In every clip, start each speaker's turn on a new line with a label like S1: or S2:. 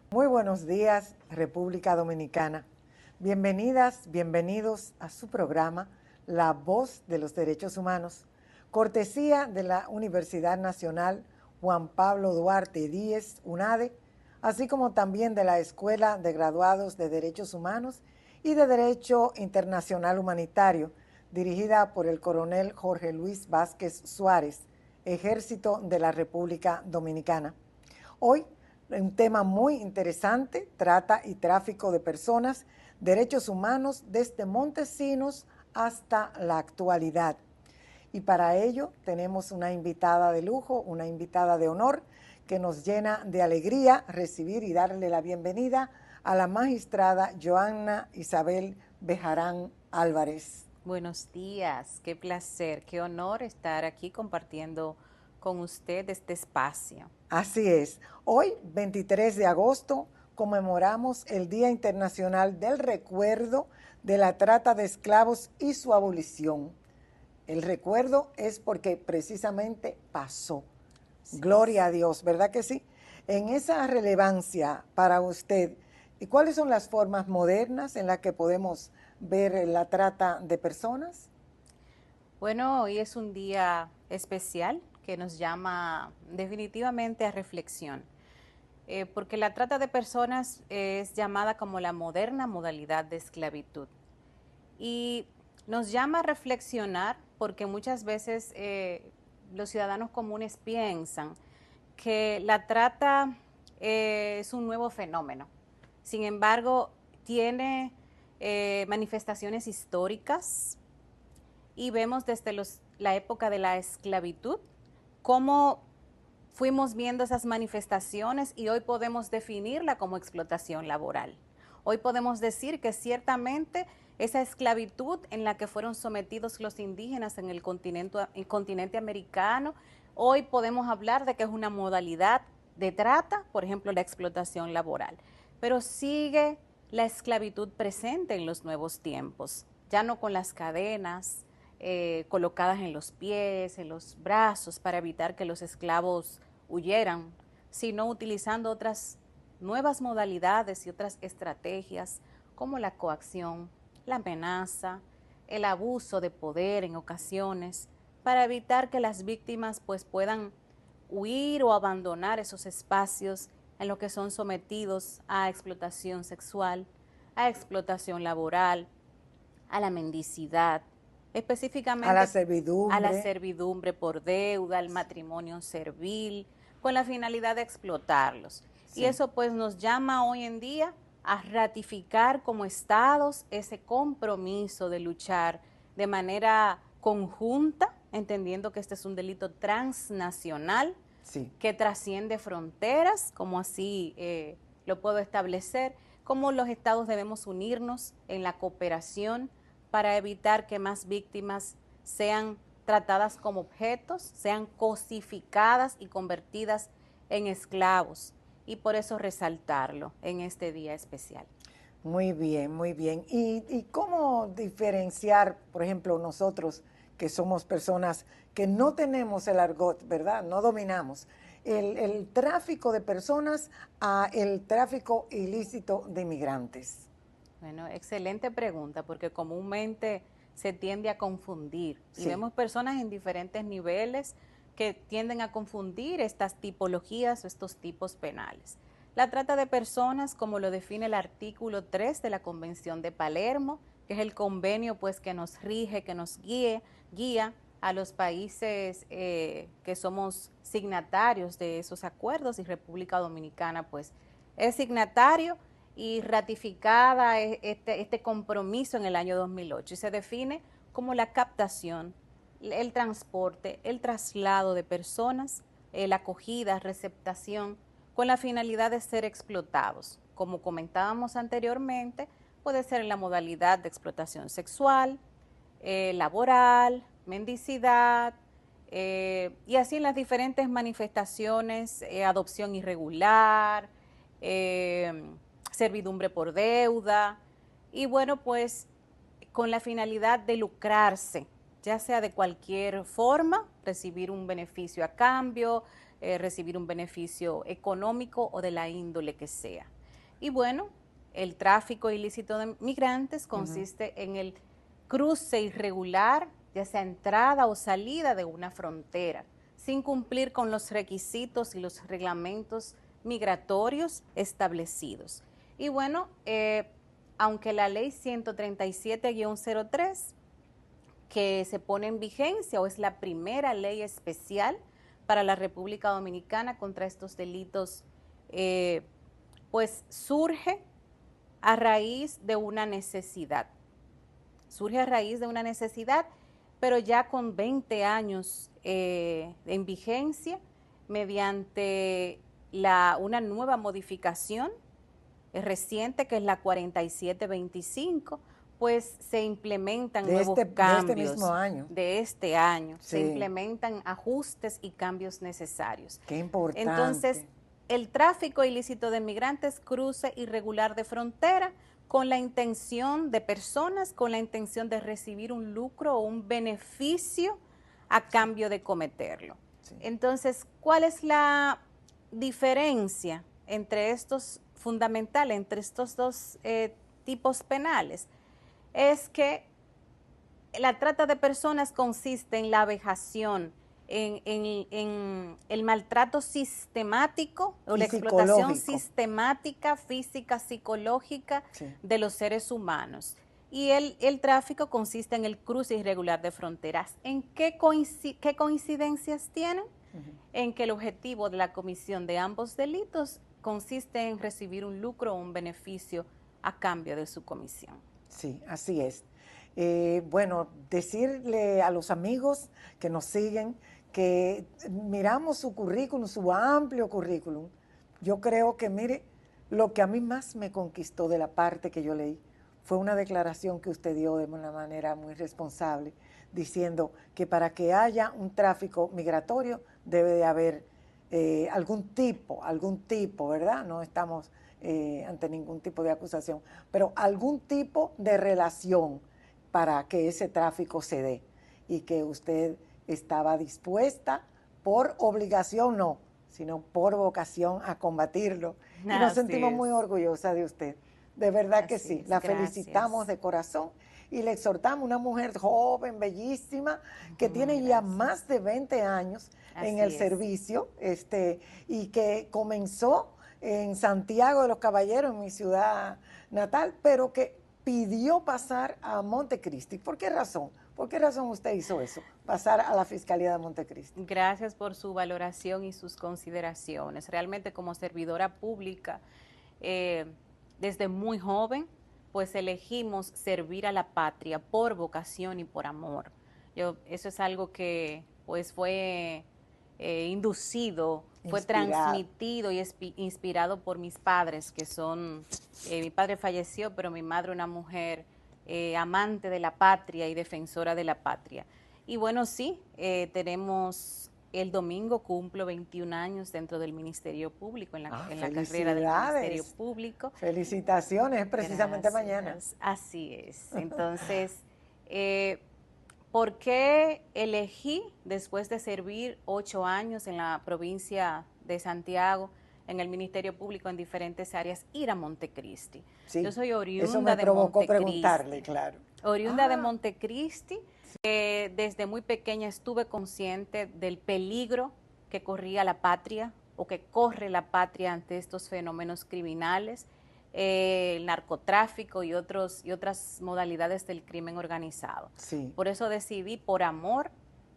S1: Muy buenos días, República Dominicana. Bienvenidas, bienvenidos a su programa La Voz de los Derechos Humanos, cortesía de la Universidad Nacional Juan Pablo Duarte Díez, UNADE, así como también de la Escuela de Graduados de Derechos Humanos y de Derecho Internacional Humanitario, dirigida por el coronel Jorge Luis Vázquez Suárez, Ejército de la República Dominicana. Hoy, un tema muy interesante, trata y tráfico de personas, derechos humanos desde Montesinos hasta la actualidad. Y para ello tenemos una invitada de lujo, una invitada de honor, que nos llena de alegría recibir y darle la bienvenida a la magistrada Joanna Isabel Bejarán Álvarez.
S2: Buenos días, qué placer, qué honor estar aquí compartiendo con usted este espacio.
S1: Así es, hoy 23 de agosto conmemoramos el Día Internacional del Recuerdo de la Trata de Esclavos y su abolición. El recuerdo es porque precisamente pasó.
S2: Sí.
S1: Gloria a Dios, ¿verdad que sí? En esa relevancia para usted, ¿y cuáles son las formas modernas en las que podemos ver la trata de personas?
S2: Bueno, hoy es un día especial que nos llama definitivamente a reflexión, porque la trata de personas es llamada como la moderna modalidad de esclavitud y nos llama a reflexionar porque muchas veces los ciudadanos comunes piensan que la trata es un nuevo fenómeno. Sin embargo, tiene manifestaciones históricas y vemos desde la época de la esclavitud cómo fuimos viendo esas manifestaciones y hoy podemos definirla como explotación laboral. Hoy podemos decir que ciertamente esa esclavitud en la que fueron sometidos los indígenas en el continente americano, hoy podemos hablar de que es una modalidad de trata, por ejemplo, la explotación laboral. Pero sigue la esclavitud presente en los nuevos tiempos, ya no con las cadenas colocadas en los pies, en los brazos, para evitar que los esclavos huyeran, sino utilizando otras nuevas modalidades y otras estrategias como la coacción, la amenaza, el abuso de poder en ocasiones, para evitar que las víctimas pues puedan huir o abandonar esos espacios en los que son sometidos a explotación sexual, a explotación laboral, a la mendicidad,
S1: A la
S2: específicamente a la
S1: servidumbre.
S2: servidumbre por deuda, al matrimonio servil, con la finalidad de explotarlos. Y
S1: Sí.
S2: eso pues nos llama hoy en día a ratificar como estados ese compromiso de luchar de manera conjunta, entendiendo que este es un delito transnacional
S1: Sí.
S2: que trasciende fronteras, como así lo puedo establecer, cómo los estados debemos unirnos en la cooperación para evitar que más víctimas sean tratadas como objetos, sean cosificadas y convertidas en esclavos. Y por eso resaltarlo en este día especial.
S1: Muy bien, muy bien. ¿Y cómo diferenciar, por ejemplo, nosotros que somos personas que no tenemos el argot, ¿verdad? No dominamos el tráfico de personas a el tráfico ilícito de inmigrantes?
S2: Bueno, excelente pregunta, porque comúnmente se tiende a confundir y
S1: Sí,
S2: vemos personas en diferentes niveles que tienden a confundir estas tipologías o estos tipos penales. La trata de personas, como lo define el artículo 3 de la Convención de Palermo, que es el convenio pues que nos rige, que nos guía a los países que somos signatarios de esos acuerdos, y República Dominicana pues es signatario y ratificada este compromiso en el año 2008 y se define como la captación, el transporte, el traslado de personas, la acogida, receptación, con la finalidad de ser explotados. Como comentábamos anteriormente, puede ser en la modalidad de explotación sexual, laboral, mendicidad, y así en las diferentes manifestaciones, adopción irregular, eh, servidumbre por deuda, y bueno, pues con la finalidad de lucrarse, ya sea de cualquier forma, recibir un beneficio a cambio, recibir un beneficio económico o de la índole que sea. Y bueno, el tráfico ilícito de migrantes consiste en el cruce irregular, ya sea entrada o salida de una frontera, sin cumplir con los requisitos y los reglamentos migratorios establecidos. Y bueno, aunque la ley 137-03, que se pone en vigencia o es la primera ley especial para la República Dominicana contra estos delitos, pues surge a raíz de una necesidad. Surge a raíz de una necesidad, pero ya con 20 años en vigencia, mediante una nueva modificación reciente, que es la 4725, pues se implementan nuevos cambios.
S1: De este mismo año.
S2: De este año.
S1: Sí.
S2: Se implementan ajustes y cambios necesarios.
S1: Qué importante.
S2: Entonces, el tráfico ilícito de migrantes, cruce irregular de frontera, con la intención de personas, con la intención de recibir un lucro o un beneficio a cambio de cometerlo. Sí. Entonces, ¿cuál es la diferencia entre estos fundamentales, entre estos dos tipos penales? Es que la trata de personas consiste en la vejación, en el maltrato sistemático o la explotación sistemática, física, psicológica de los seres humanos. Y el tráfico consiste en el cruce irregular de fronteras. ¿En qué coincidencias tienen? En que el objetivo de la comisión de ambos delitos consiste en recibir un lucro o un beneficio a cambio de su comisión.
S1: Sí, así es. Bueno, decirle a los amigos que nos siguen que miramos su currículum, su amplio currículum. Yo creo que, mire, lo que a mí más me conquistó de la parte que yo leí fue una declaración que usted dio de una manera muy responsable, diciendo que para que haya un tráfico migratorio debe de haber algún tipo, ¿verdad? No estamos ante ningún tipo de acusación, pero algún tipo de relación para que ese tráfico se dé, y que usted estaba dispuesta por obligación, no, sino por vocación a combatirlo. Y nos sentimos muy orgullosas de usted. De verdad que sí, la felicitamos de corazón y le exhortamos, una mujer joven, bellísima, que tiene ya más de 20 años en el servicio, y que comenzó en Santiago de los Caballeros, en mi ciudad natal, pero que pidió pasar a Montecristi. ¿Por qué razón? ¿Por qué razón usted hizo eso? Pasar a la Fiscalía de Montecristi.
S2: Gracias por su valoración y sus consideraciones. Realmente, como servidora pública, desde muy joven, pues elegimos servir a la patria por vocación y por amor. Eso es algo que pues fue inducido, fue transmitido y inspirado por mis padres, que son, mi padre falleció, pero mi madre una mujer amante de la patria y defensora de la patria. Y bueno, sí, tenemos, el domingo cumplo 21 años dentro del Ministerio Público, en la carrera del Ministerio Público.
S1: Felicitaciones, precisamente mañana.
S2: Así es. Entonces, ¿por qué elegí, después de servir 8 años en la provincia de Santiago, en el Ministerio Público en diferentes áreas, ir a Montecristi?
S1: Sí,
S2: yo soy oriunda
S1: eso me
S2: de
S1: provocó
S2: Montecristi.
S1: Preguntarle, claro.
S2: Oriunda de Montecristi. Desde muy pequeña estuve consciente del peligro que corría la patria o que corre la patria ante estos fenómenos criminales, el narcotráfico y otras modalidades del crimen organizado.
S1: Sí.
S2: Por eso decidí, por amor,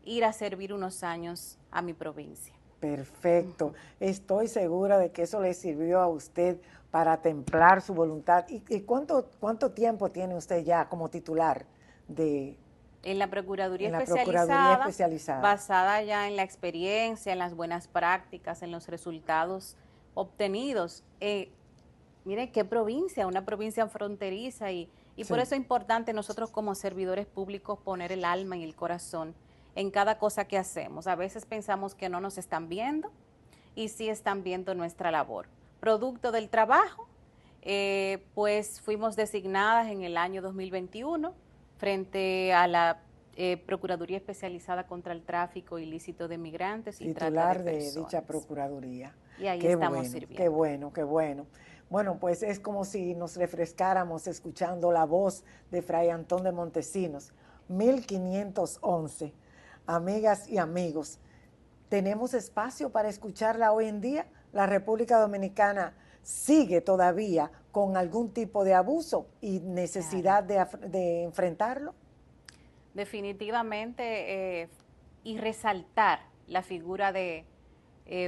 S2: ir a servir unos años a mi provincia.
S1: Perfecto. Estoy segura de que eso le sirvió a usted para templar su voluntad. ¿Y cuánto tiempo tiene usted ya como titular de...
S2: En la Procuraduría Especializada, basada ya en la experiencia, en las buenas prácticas, en los resultados obtenidos. Miren qué provincia, una provincia fronteriza, y por eso es importante nosotros como servidores públicos poner el alma y el corazón en cada cosa que hacemos. A veces pensamos que no nos están viendo, y sí están viendo nuestra labor. Producto del trabajo, pues fuimos designadas en el año 2021 frente a la Procuraduría Especializada contra el Tráfico Ilícito de Migrantes y Trata de Personas.
S1: Titular de dicha Procuraduría.
S2: Y ahí estamos sirviendo.
S1: Qué bueno, qué bueno. Bueno, pues es como si nos refrescáramos escuchando la voz de Fray Antón de Montesinos, 1511. Amigas y amigos, ¿tenemos espacio para escucharla hoy en día? La República Dominicana sigue todavía con algún tipo de abuso y necesidad de enfrentarlo.
S2: Definitivamente, y resaltar la figura de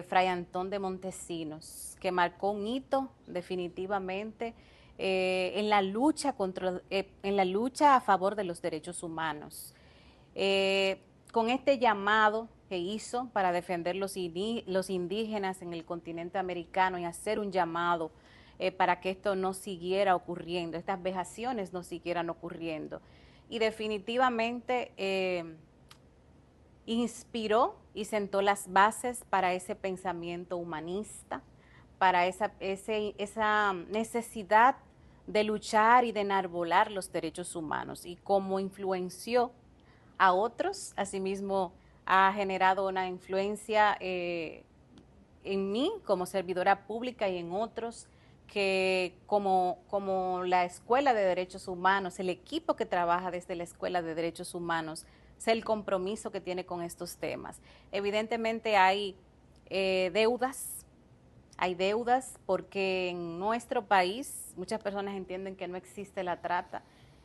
S2: Fray Antón de Montesinos, que marcó un hito definitivamente en la lucha en la lucha a favor de los derechos humanos. Con este llamado que hizo para defender los indígenas en el continente americano y hacer un llamado para que esto no siguiera ocurriendo, estas vejaciones no siguieran ocurriendo. Y definitivamente inspiró y sentó las bases para ese pensamiento humanista, para esa necesidad de luchar y de enarbolar los derechos humanos. Y como influenció a otros, asimismo ha generado una influencia en mí como servidora pública y en otros que como la Escuela de Derechos Humanos, el equipo que trabaja desde la Escuela de Derechos Humanos, sé el compromiso que tiene con estos temas. Evidentemente hay deudas porque en nuestro país muchas personas entienden que no existe la trata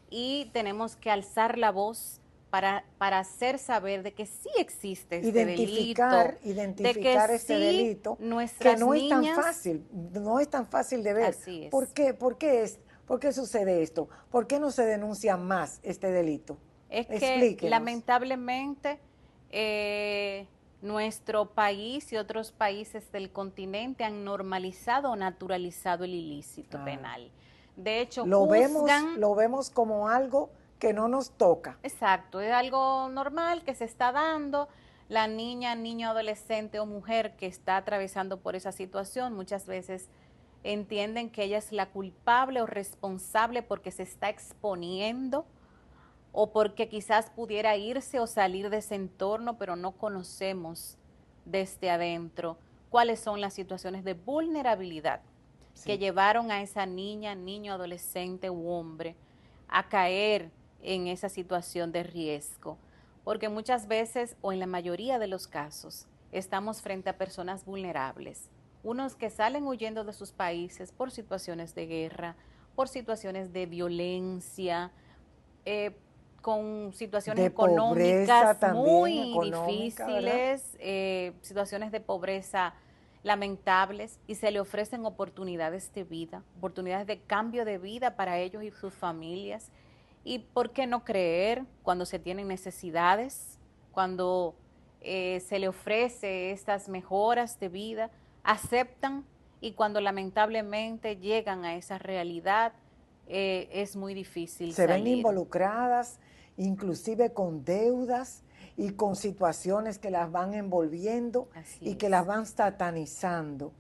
S2: y tenemos que alzar la voz para hacer saber de que sí existe este
S1: Identificar
S2: de que
S1: este
S2: sí
S1: delito, que
S2: nuestras
S1: no es tan
S2: niñas,
S1: fácil, no es tan fácil de ver.
S2: así es.
S1: ¿Por qué sucede esto? ¿Por qué no se denuncia más este delito?
S2: Es que
S1: Explíquenos.
S2: lamentablemente nuestro país y otros países del continente han normalizado o naturalizado el ilícito penal. De hecho,
S1: lo vemos como algo que no nos toca.
S2: Exacto, es algo normal que se está dando. La niña, niño, adolescente o mujer que está atravesando por esa situación muchas veces entienden que ella es la culpable o responsable porque se está exponiendo o porque quizás pudiera irse o salir de ese entorno, pero no conocemos desde adentro cuáles son las situaciones de vulnerabilidad que llevaron a esa niña, niño, adolescente u hombre a caer en esa situación de riesgo. Porque muchas veces, o en la mayoría de los casos, estamos frente a personas vulnerables, unos que salen huyendo de sus países por situaciones de guerra, por situaciones de violencia, con situaciones
S1: de
S2: económicas muy
S1: económica,
S2: difíciles, situaciones de pobreza lamentables, y se le ofrecen oportunidades de vida, oportunidades de cambio de vida para ellos y sus familias. ¿Y por qué no creer cuando se tienen necesidades, cuando se le ofrece estas mejoras de vida? Aceptan, y cuando lamentablemente llegan a esa realidad, es muy difícil
S1: se
S2: salir.
S1: ven involucradas, inclusive con deudas y con situaciones que las van envolviendo y que las van satanizando.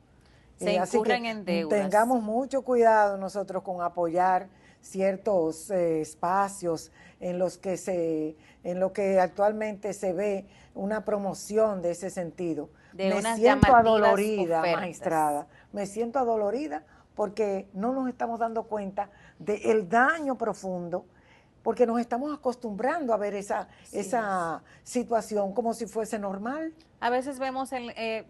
S2: Se incurren en deudas.
S1: Tengamos mucho cuidado nosotros con apoyar ciertos espacios en los que actualmente se ve una promoción de ese sentido. Me siento adolorida, magistrada, me siento adolorida porque no nos estamos dando cuenta del daño profundo, porque nos estamos acostumbrando a ver esa situación como si fuese normal.
S2: A veces vemos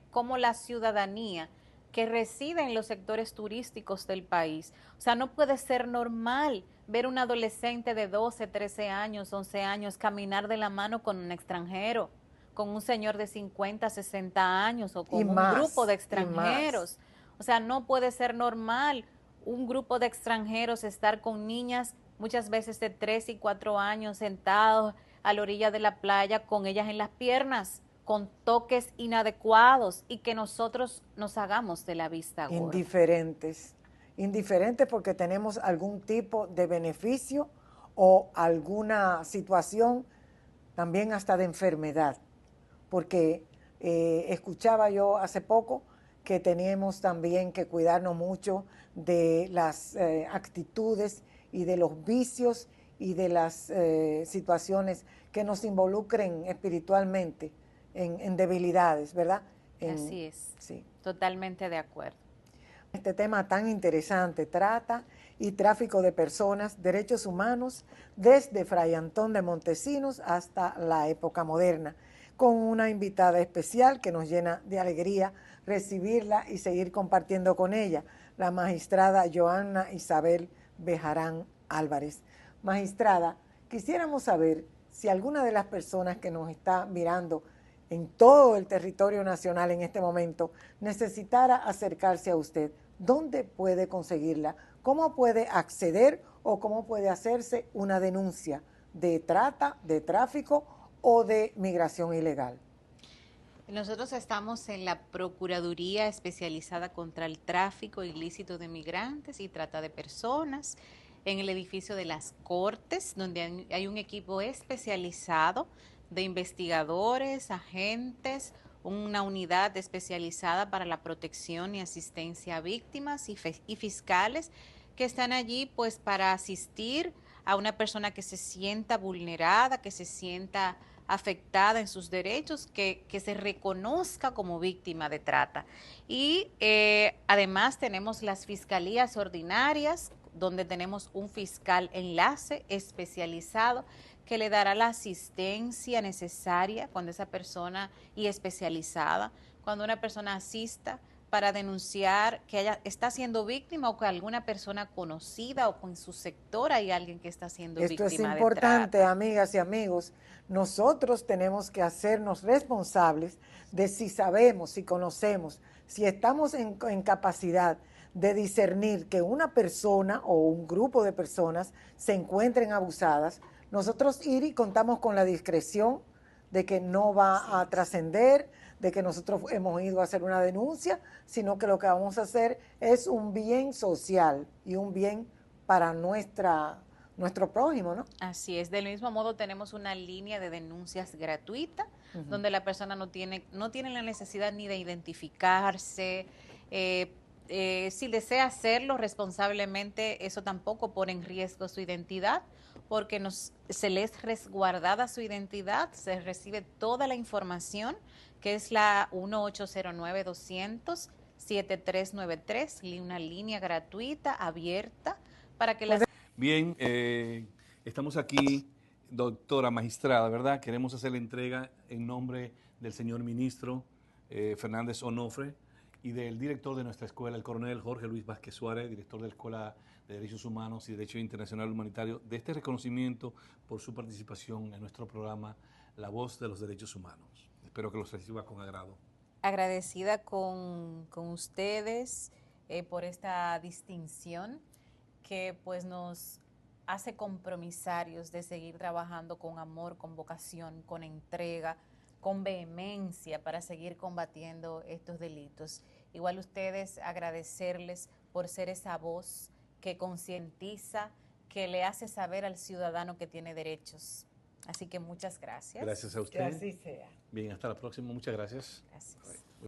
S2: cómo la ciudadanía que reside en los sectores turísticos del país, o sea, no puede ser normal ver un adolescente de 12, 13 años, 11 años caminar de la mano con un extranjero, con un señor de 50, 60 años o con un grupo de extranjeros. O sea, no puede ser normal un grupo de extranjeros estar con niñas muchas veces de 3 y 4 años sentados a la orilla de la playa con ellas en las piernas, con toques inadecuados, y que nosotros nos hagamos de la vista gorda.
S1: Indiferentes porque tenemos algún tipo de beneficio o alguna situación también hasta de enfermedad, porque escuchaba yo hace poco que teníamos también que cuidarnos mucho de las actitudes y de los vicios y de las situaciones que nos involucren espiritualmente en debilidades, ¿verdad?
S2: Así es, sí. Totalmente de acuerdo.
S1: Este tema tan interesante, trata y tráfico de personas, derechos humanos, desde Fray Antón de Montesinos hasta la época moderna, con una invitada especial que nos llena de alegría recibirla y seguir compartiendo con ella, la magistrada Joanna Isabel Bejarán Álvarez. Magistrada, quisiéramos saber si alguna de las personas que nos está mirando en todo el territorio nacional en este momento necesitara acercarse a usted, ¿dónde puede conseguirla? ¿Cómo puede acceder o cómo puede hacerse una denuncia de trata, de tráfico o de migración ilegal?
S2: Nosotros estamos en la Procuraduría Especializada contra el Tráfico Ilícito de Migrantes y Trata de Personas, en el edificio de las Cortes, donde hay un equipo especializado de investigadores, agentes, una unidad especializada para la protección y asistencia a víctimas y fiscales que están allí pues para asistir a una persona que se sienta vulnerada, que se sienta afectada en sus derechos, que se reconozca como víctima de trata. Y además tenemos las fiscalías ordinarias, donde tenemos un fiscal enlace especializado que le dará la asistencia necesaria cuando esa persona, y especializada, cuando una persona asista para denunciar que está siendo víctima o que alguna persona conocida o con su sector hay alguien que está siendo
S1: Esto es
S2: víctima de
S1: importante,
S2: trata.
S1: amigas y amigos. Nosotros tenemos que hacernos responsables de si sabemos, si conocemos, si estamos en capacidad de discernir que una persona o un grupo de personas se encuentren abusadas. Nosotros ir y contamos con la discreción de que no va a trascender, de que nosotros hemos ido a hacer una denuncia, sino que lo que vamos a hacer es un bien social y un bien para nuestro prójimo, ¿no?
S2: Así es, del mismo modo tenemos una línea de denuncias gratuita, donde la persona no tiene la necesidad ni de identificarse, si desea hacerlo responsablemente, eso tampoco pone en riesgo su identidad, porque se le es resguardada su identidad, se recibe toda la información, que es la 1-809-200-7393, una línea gratuita, abierta, para que las...
S3: Bien, estamos aquí, doctora magistrada, ¿verdad? Queremos hacer la entrega en nombre del señor ministro Fernández Onofre y del director de nuestra escuela, el coronel Jorge Luis Vázquez Suárez, director de la Escuela de Derechos Humanos y Derecho Internacional Humanitario, de este reconocimiento por su participación en nuestro programa La Voz de los Derechos Humanos. Espero que los reciba con agrado.
S2: Agradecida con ustedes por esta distinción que pues nos hace compromisarios de seguir trabajando con amor, con vocación, con entrega, con vehemencia para seguir combatiendo estos delitos. Igual ustedes, agradecerles por ser esa voz que concientiza, que le hace saber al ciudadano que tiene derechos. Así que muchas gracias.
S3: Gracias a usted.
S1: Que así sea.
S3: Bien, hasta la próxima. Muchas gracias.
S2: Gracias.